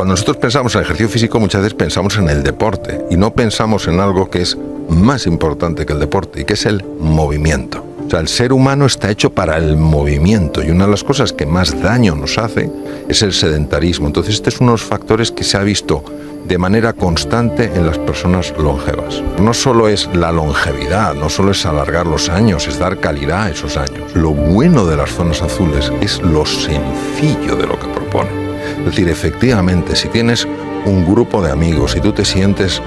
cuando nosotros pensamos en ejercicio físico, muchas veces pensamos en el deporte y no pensamos en algo que es más importante que el deporte y que es el movimiento. O sea, el ser humano está hecho para el movimiento y una de las cosas que más daño nos hace es el sedentarismo. Entonces, este es uno de los factores que se ha visto de manera constante en las personas longevas. No solo es la longevidad, no solo es alargar los años, es dar calidad a esos años. Lo bueno de las zonas azules es lo sencillo de lo que propone. Es decir, efectivamente, si tienes un grupo de amigos, si tú te sientes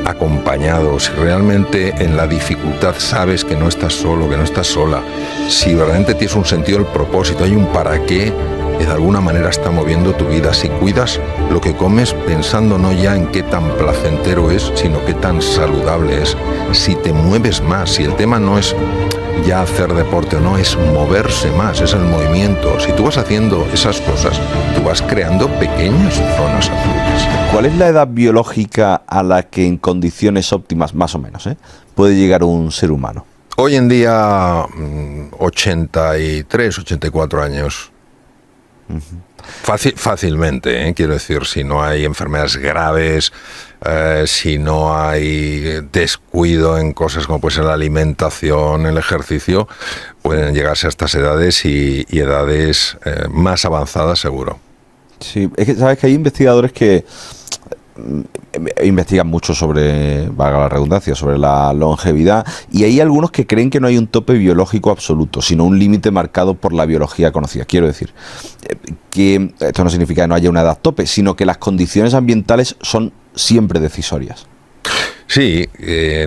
acompañado, si realmente en la dificultad sabes que no estás solo, que no estás sola, si realmente tienes un sentido del propósito, hay un para qué, de alguna manera está moviendo tu vida. Si cuidas lo que comes pensando no ya en qué tan placentero es, sino qué tan saludable es. Si te mueves más, si el tema no es ya hacer deporte o no, es moverse más, es el movimiento. Si tú vas haciendo esas cosas, tú vas creando pequeñas zonas azules. ¿Cuál es la edad biológica a la que en condiciones óptimas, más o menos, puede llegar un ser humano? Hoy en día 83, 84 años. Fácilmente, quiero decir, si no hay enfermedades graves, si no hay descuido en cosas como puede ser la alimentación, el ejercicio, pueden llegarse a estas edades y edades más avanzadas seguro. Sí, es que sabes que hay investigadores que investigan mucho sobre, valga la redundancia, sobre la longevidad, y hay algunos que creen que no hay un tope biológico absoluto, sino un límite marcado por la biología conocida. Quiero decir que esto no significa que no haya una edad tope, sino que las condiciones ambientales son siempre decisorias. Sí,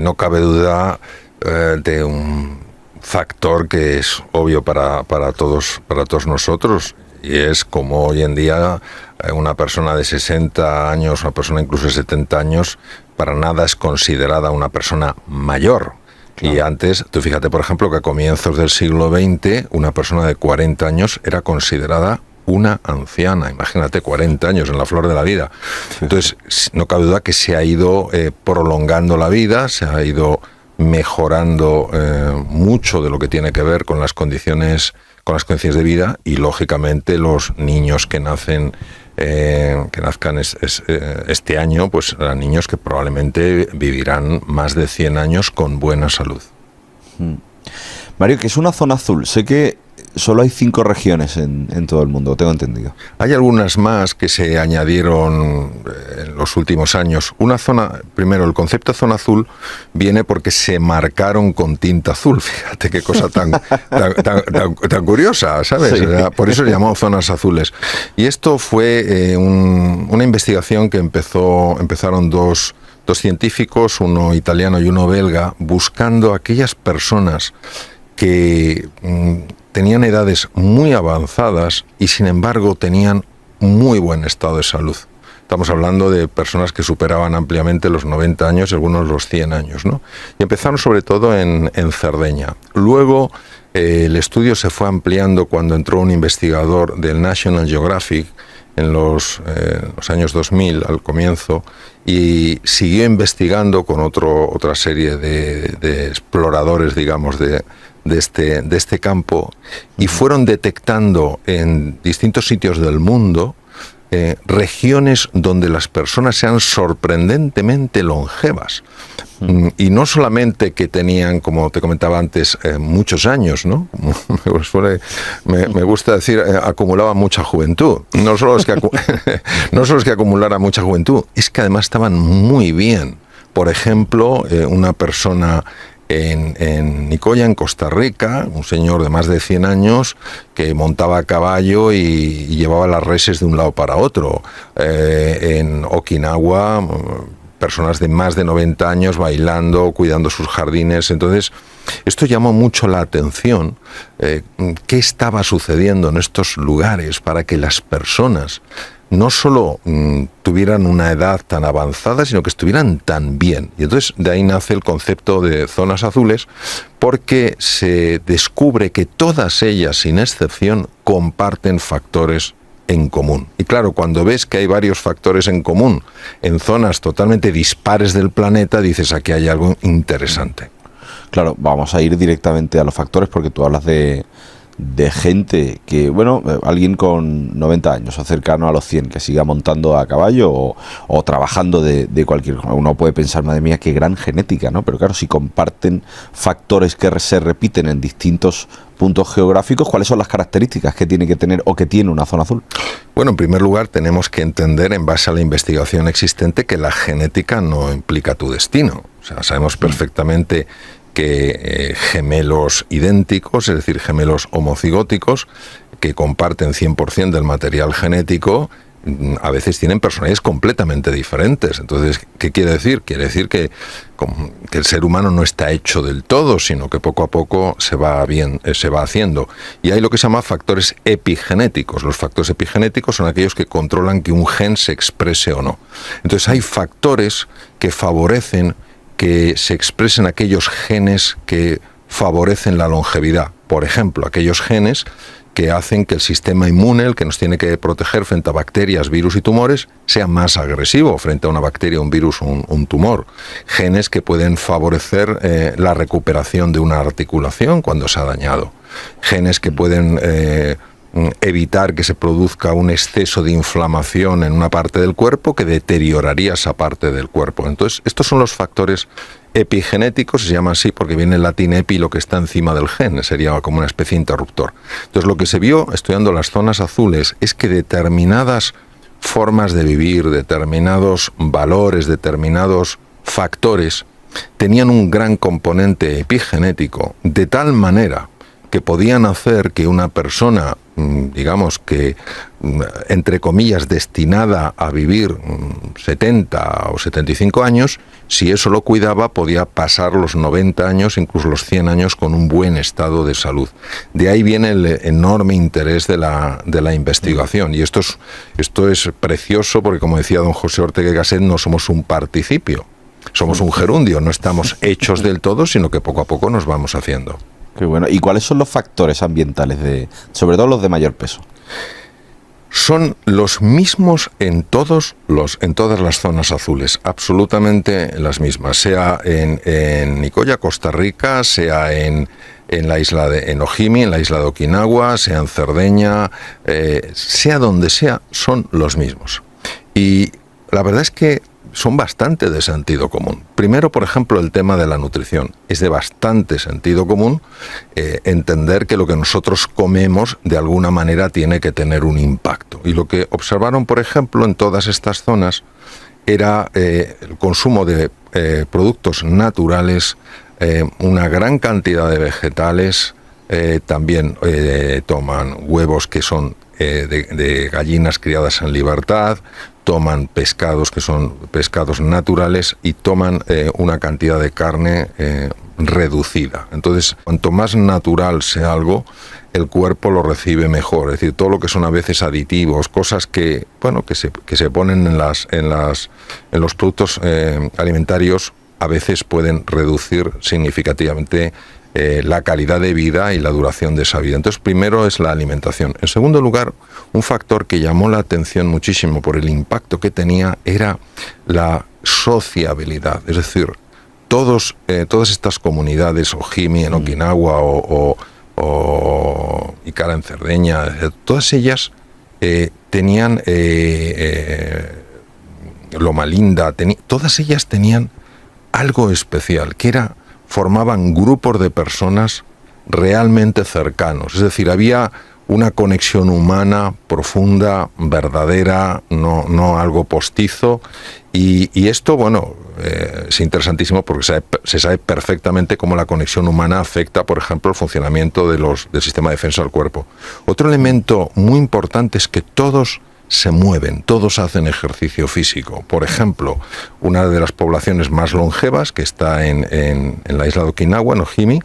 no cabe duda de un factor que es obvio para todos nosotros, y es como hoy en día una persona de 60 años, una persona incluso de 70 años, para nada es considerada una persona mayor. Claro. Y antes, tú fíjate, por ejemplo, que a comienzos del siglo XX, una persona de 40 años era considerada una anciana. Imagínate, 40 años en la flor de la vida. Entonces, no cabe duda que se ha ido prolongando la vida, se ha ido mejorando mucho de lo que tiene que ver con las condiciones de vida, y lógicamente los niños que nazcan este año, pues serán niños que probablemente vivirán más de 100 años con buena salud. Mario, ¿qué es una zona azul? Sé que solo hay 5 regiones en todo el mundo, tengo entendido. Hay algunas más que se añadieron en los últimos años. Una zona, primero, el concepto de zona azul viene porque se marcaron con tinta azul. Fíjate qué cosa tan curiosa, ¿sabes? Sí. Por eso se llamó zonas azules. Y esto fue una investigación que empezaron dos científicos, uno italiano y uno belga, buscando aquellas personas que tenían edades muy avanzadas y sin embargo tenían muy buen estado de salud. Estamos hablando de personas que superaban ampliamente los 90 años y algunos los 100 años, ¿no? Y empezaron sobre todo en Cerdeña. Luego el estudio se fue ampliando cuando entró un investigador del National Geographic en los años 2000 al comienzo, y siguió investigando con otra serie de exploradores, digamos, de este campo, y fueron detectando en distintos sitios del mundo regiones donde las personas sean sorprendentemente longevas. Y no solamente que tenían, como te comentaba antes, muchos años, ¿no? Me gusta decir, acumulaban mucha juventud. No solo es que acumulara mucha juventud, es que además estaban muy bien. Por ejemplo, una persona en Nicoya, en Costa Rica, un señor de más de 100 años que montaba a caballo y llevaba las reses de un lado para otro. En Okinawa, personas de más de 90 años bailando, cuidando sus jardines. Entonces, esto llamó mucho la atención. ¿Qué estaba sucediendo en estos lugares para que las personas no solo tuvieran una edad tan avanzada, sino que estuvieran tan bien? Y entonces de ahí nace el concepto de zonas azules, porque se descubre que todas ellas, sin excepción, comparten factores en común. Y claro, cuando ves que hay varios factores en común en zonas totalmente dispares del planeta, dices, aquí hay algo interesante. Claro, vamos a ir directamente a los factores, porque tú hablas de de gente que, bueno, alguien con 90 años o cercano a los 100 que siga montando a caballo o trabajando de cualquier forma. Uno puede pensar, madre mía, qué gran genética, ¿no? Pero claro, si comparten factores que se repiten en distintos puntos geográficos, ¿cuáles son las características que tiene que tener o que tiene una zona azul? Bueno, en primer lugar tenemos que entender, en base a la investigación existente, que la genética no implica tu destino. O sea, sabemos perfectamente que gemelos idénticos, es decir, gemelos homocigóticos, que comparten 100% del material genético, a veces tienen personalidades completamente diferentes. Entonces, ¿qué quiere decir? Quiere decir que el ser humano no está hecho del todo, sino que poco a poco se va haciendo. Y hay lo que se llama factores epigenéticos. Los factores epigenéticos son aquellos que controlan que un gen se exprese o no. Entonces, hay factores que favorecen que se expresen aquellos genes que favorecen la longevidad. Por ejemplo, aquellos genes que hacen que el sistema inmune, el que nos tiene que proteger frente a bacterias, virus y tumores, sea más agresivo frente a una bacteria, un virus o un tumor. Genes que pueden favorecer la recuperación de una articulación cuando se ha dañado. Genes que pueden evitar que se produzca un exceso de inflamación en una parte del cuerpo que deterioraría esa parte del cuerpo. Entonces, estos son los factores epigenéticos, se llama así porque viene el latín epi, lo que está encima del gen, sería como una especie de interruptor. Entonces, lo que se vio estudiando las zonas azules es que determinadas formas de vivir, determinados valores, determinados factores, tenían un gran componente epigenético, de tal manera que podían hacer que una persona, digamos que, entre comillas, destinada a vivir 70 o 75 años, si eso lo cuidaba, podía pasar los 90 años, incluso los 100 años, con un buen estado de salud. De ahí viene el enorme interés de la investigación. Y esto es precioso porque, como decía don José Ortega y Gasset, no somos un participio, somos un gerundio, no estamos hechos del todo, sino que poco a poco nos vamos haciendo. Qué bueno. ¿Y cuáles son los factores ambientales, sobre todo los de mayor peso? Son los mismos en todas las zonas azules, absolutamente las mismas, sea en Nicoya, Costa Rica, sea en la isla de Ojimi, en la isla de Okinawa, sea en Cerdeña, sea donde sea, son los mismos. Y la verdad es que son bastante de sentido común. Primero, por ejemplo, el tema de la nutrición. Es de bastante sentido común entender que lo que nosotros comemos de alguna manera tiene que tener un impacto. Y lo que observaron, por ejemplo, en todas estas zonas era el consumo de productos naturales, una gran cantidad de vegetales, también toman huevos que son de gallinas criadas en libertad, toman pescados que son pescados naturales y toman una cantidad de carne reducida. Entonces, cuanto más natural sea algo, el cuerpo lo recibe mejor. Es decir, todo lo que son a veces aditivos, cosas que se ponen en los productos alimentarios, a veces pueden reducir significativamente la calidad de vida y la duración de esa vida. Entonces, primero es la alimentación. En segundo lugar, un factor que llamó la atención muchísimo por el impacto que tenía era la sociabilidad. Es decir, todas estas comunidades, Ojimi en Okinawa o Ikara en Cerdeña, todas ellas tenían Loma Linda, todas ellas tenían algo especial, que formaban grupos de personas realmente cercanos. Es decir, había una conexión humana profunda, verdadera, no algo postizo. Y esto, bueno, es interesantísimo porque se sabe perfectamente cómo la conexión humana afecta, por ejemplo, el funcionamiento del sistema de defensa del cuerpo. Otro elemento muy importante es que todos se mueven, todos hacen ejercicio físico. Por ejemplo, una de las poblaciones más longevas, que está en la isla de Okinawa, en Ojimi,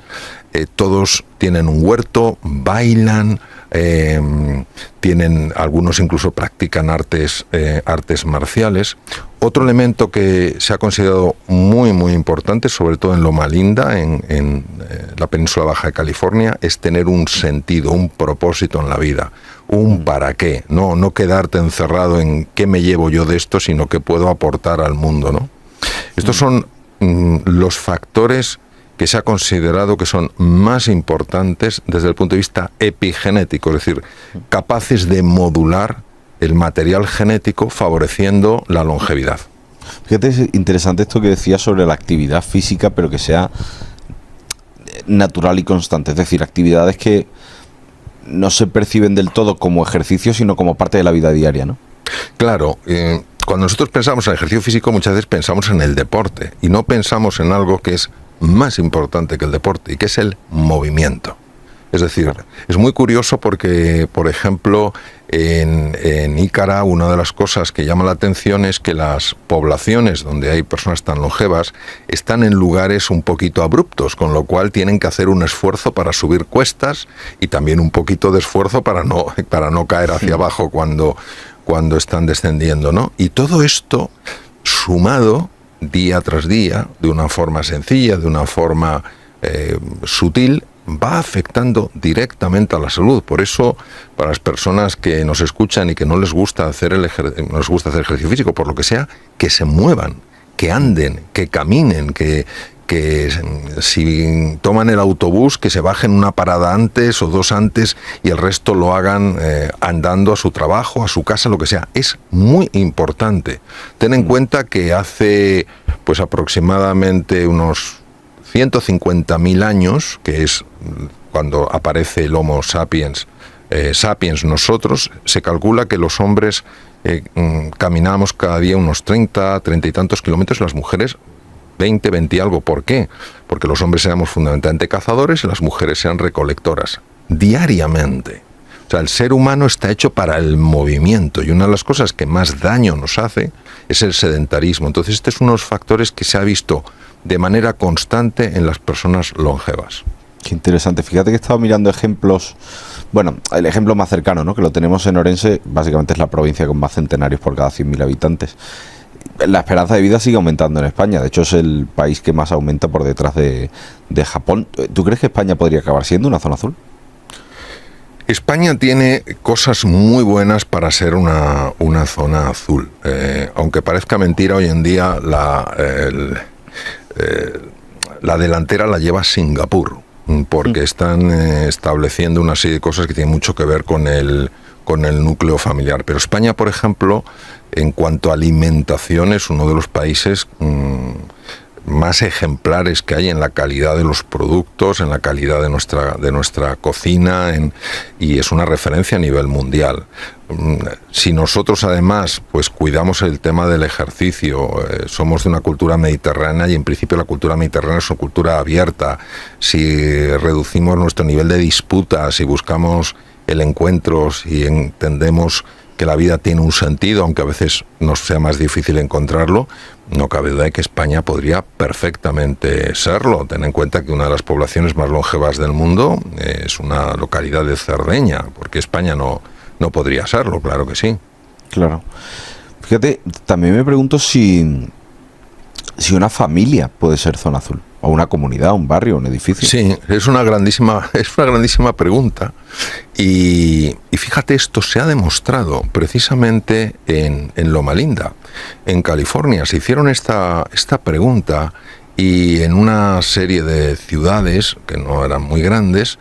todos tienen un huerto, bailan, algunos incluso practican artes marciales. Otro elemento que se ha considerado muy, muy importante, sobre todo en Loma Linda, en la península baja de California, es tener un sentido, un propósito en la vida, un para qué, no quedarte encerrado en qué me llevo yo de esto, sino qué puedo aportar al mundo, ¿no? Estos son los factores que se ha considerado que son más importantes desde el punto de vista epigenético, es decir, capaces de modular el material genético favoreciendo la longevidad. Fíjate, es interesante esto que decías sobre la actividad física, pero que sea natural y constante, es decir, actividades que no se perciben del todo como ejercicio, sino como parte de la vida diaria, ¿no? Claro, cuando nosotros pensamos en ejercicio físico, muchas veces pensamos en el deporte y no pensamos en algo que es más importante que el deporte y que es el movimiento. Es decir, es muy curioso porque, por ejemplo, en Ícara, una de las cosas que llama la atención es que las poblaciones donde hay personas tan longevas están en lugares un poquito abruptos, con lo cual tienen que hacer un esfuerzo para subir cuestas y también un poquito de esfuerzo para no caer hacia abajo cuando están descendiendo, ¿no? Y todo esto sumado día tras día, de una forma sencilla, de una forma sutil, va afectando directamente a la salud. Por eso, para las personas que nos escuchan y que no les gusta hacer ejercicio físico, por lo que sea, que se muevan, que anden, que caminen, que si toman el autobús, que se bajen una parada antes o dos antes y el resto lo hagan andando a su trabajo, a su casa, lo que sea. Es muy importante. Ten en cuenta que hace pues aproximadamente unos 150.000 años, que es cuando aparece el Homo sapiens, nosotros, se calcula que los hombres caminamos cada día unos 30 y tantos kilómetros, y las mujeres 20 y algo. ¿Por qué? Porque los hombres éramos fundamentalmente cazadores y las mujeres eran recolectoras, diariamente. O sea, el ser humano está hecho para el movimiento y una de las cosas que más daño nos hace es el sedentarismo. Entonces, este es uno de los factores que se ha visto de manera constante en las personas longevas. Qué interesante. Fíjate que he estado mirando ejemplos. Bueno, el ejemplo más cercano, ¿no?, que lo tenemos en Orense, básicamente es la provincia con más centenarios por cada 100.000 habitantes. La esperanza de vida sigue aumentando en España. De hecho, es el país que más aumenta por detrás de Japón. ¿Tú crees que España podría acabar siendo una zona azul? España tiene cosas muy buenas para ser una zona azul. Aunque parezca mentira, hoy en día la delantera la lleva Singapur, porque están estableciendo una serie de cosas que tienen mucho que ver con el núcleo familiar. Pero España, por ejemplo, en cuanto a alimentación, es uno de los países más ejemplares que hay en la calidad de los productos, en la calidad de nuestra cocina, y es una referencia a nivel mundial. Si nosotros además pues cuidamos el tema del ejercicio, somos de una cultura mediterránea y en principio la cultura mediterránea es una cultura abierta, si reducimos nuestro nivel de disputas, si buscamos el encuentro, si entendemos que la vida tiene un sentido, aunque a veces nos sea más difícil encontrarlo, no cabe duda de que España podría perfectamente serlo. Ten en cuenta que una de las poblaciones más longevas del mundo es una localidad de Cerdeña, porque España no podría serlo, claro que sí. Claro. Fíjate, también me pregunto si una familia puede ser zona azul, o una comunidad, un barrio, un edificio. Sí, es una grandísima pregunta. Y fíjate, esto se ha demostrado precisamente en Loma Linda, en California. Se hicieron esta pregunta y en una serie de ciudades, que no eran muy grandes,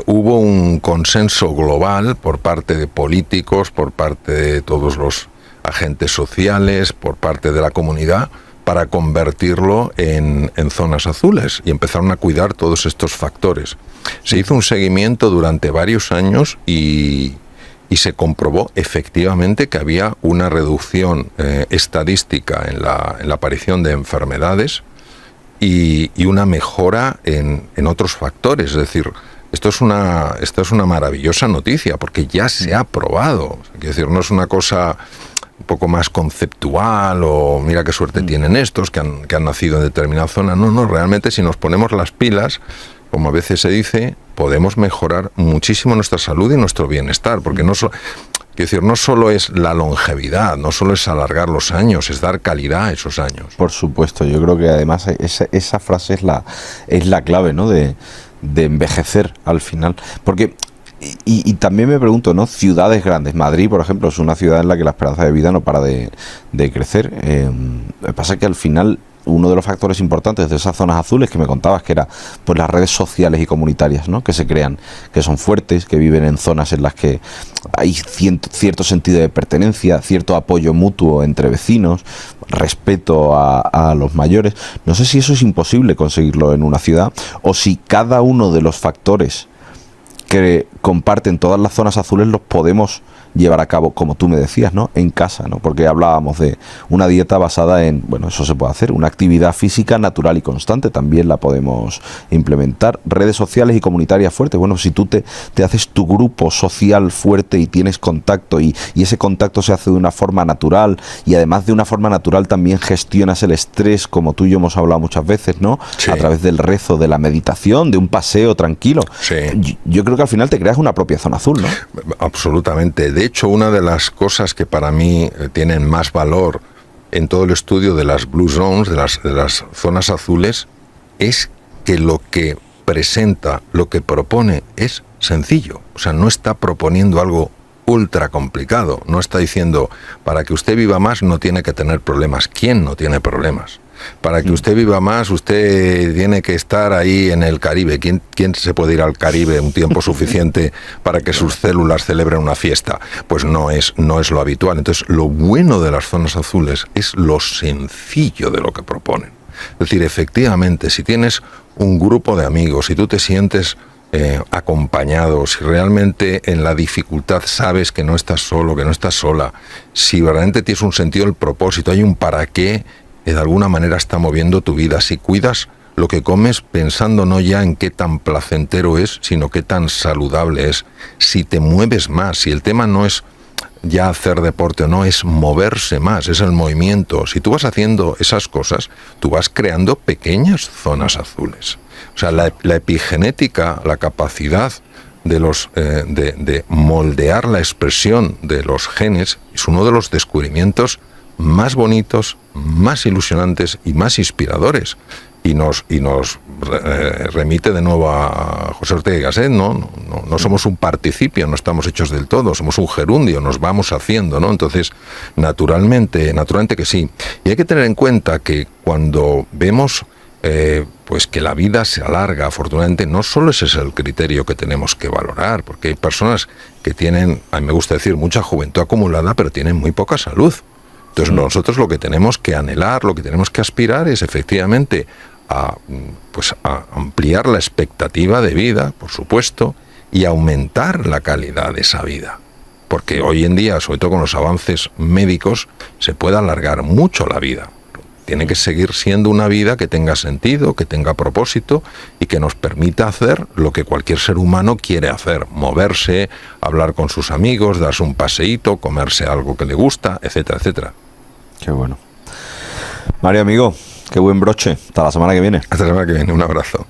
hubo un consenso global por parte de políticos, por parte de todos los agentes sociales, por parte de la comunidad, para convertirlo en zonas azules y empezaron a cuidar todos estos factores. Se hizo un seguimiento durante varios años y se comprobó efectivamente que había una reducción estadística en la aparición de enfermedades y una mejora en otros factores. Es decir, esto es una maravillosa noticia porque ya se ha probado. Es decir, no es una cosa un poco más conceptual o mira qué suerte tienen estos que han nacido en determinada zona. No, realmente si nos ponemos las pilas, como a veces se dice, podemos mejorar muchísimo nuestra salud y nuestro bienestar, porque no solo es la longevidad, no solo es alargar los años, es dar calidad a esos años. Por supuesto, yo creo que además esa frase es la clave, ¿no?, de envejecer al final, porque y también me pregunto, ¿no?, ciudades grandes, Madrid por ejemplo es una ciudad en la que la esperanza de vida no para de crecer, lo que pasa es que al final uno de los factores importantes de esas zonas azules que me contabas, que era pues las redes sociales y comunitarias, ¿no?, que se crean, que son fuertes, que viven en zonas en las que hay cierto sentido de pertenencia, cierto apoyo mutuo entre vecinos, respeto a los mayores. No sé si eso es imposible conseguirlo en una ciudad, o si cada uno de los factores que comparten todas las zonas azules los podemos llevar a cabo, como tú me decías, ¿no?, en casa, ¿no? Porque hablábamos de una dieta basada en, bueno, eso se puede hacer, una actividad física natural y constante, también la podemos implementar, redes sociales y comunitarias fuertes. Bueno, si tú te haces tu grupo social fuerte y tienes contacto, y ese contacto se hace de una forma natural, y además de una forma natural también gestionas el estrés, como tú y yo hemos hablado muchas veces, ¿no?, sí, a través del rezo, de la meditación, de un paseo tranquilo. Sí. Yo creo que al final te creas una propia zona azul, ¿no? Absolutamente. De hecho, una de las cosas que para mí tienen más valor en todo el estudio de las Blue Zones, de las zonas azules, es que lo que presenta, lo que propone es sencillo. O sea, no está proponiendo algo ultra complicado. No está diciendo, para que usted viva más no tiene que tener problemas. ¿Quién no tiene problemas? Para que usted viva más, usted tiene que estar ahí en el Caribe. ¿Quién se puede ir al Caribe un tiempo suficiente para que sus células celebren una fiesta? Pues no es lo habitual. Entonces, lo bueno de las zonas azules es lo sencillo de lo que proponen. Es decir, efectivamente, si tienes un grupo de amigos, si tú te sientes acompañado, si realmente en la dificultad sabes que no estás solo, que no estás sola, si verdaderamente tienes un sentido del propósito, hay un para qué, de alguna manera está moviendo tu vida. Si cuidas lo que comes pensando no ya en qué tan placentero es, sino qué tan saludable es. Si te mueves más, si el tema no es ya hacer deporte o no, es moverse más, es el movimiento. Si tú vas haciendo esas cosas, tú vas creando pequeñas zonas azules. O sea, la epigenética, la capacidad de moldear la expresión de los genes es uno de los descubrimientos más bonitos, más ilusionantes y más inspiradores. Y nos remite de nuevo a José Ortega y Gasset, ¿no? No somos un participio, no estamos hechos del todo, somos un gerundio, nos vamos haciendo, ¿no? Entonces, naturalmente que sí. Y hay que tener en cuenta que cuando vemos pues que la vida se alarga, afortunadamente, no solo ese es el criterio que tenemos que valorar, porque hay personas que tienen, a mí me gusta decir, mucha juventud acumulada, pero tienen muy poca salud. Entonces nosotros lo que tenemos que anhelar, lo que tenemos que aspirar es efectivamente a ampliar la expectativa de vida, por supuesto, y aumentar la calidad de esa vida. Porque hoy en día, sobre todo con los avances médicos, se puede alargar mucho la vida. Tiene que seguir siendo una vida que tenga sentido, que tenga propósito y que nos permita hacer lo que cualquier ser humano quiere hacer: moverse, hablar con sus amigos, darse un paseíto, comerse algo que le gusta, etcétera, etcétera. Qué bueno. Mario, amigo, qué buen broche. Hasta la semana que viene. Hasta la semana que viene. Un abrazo.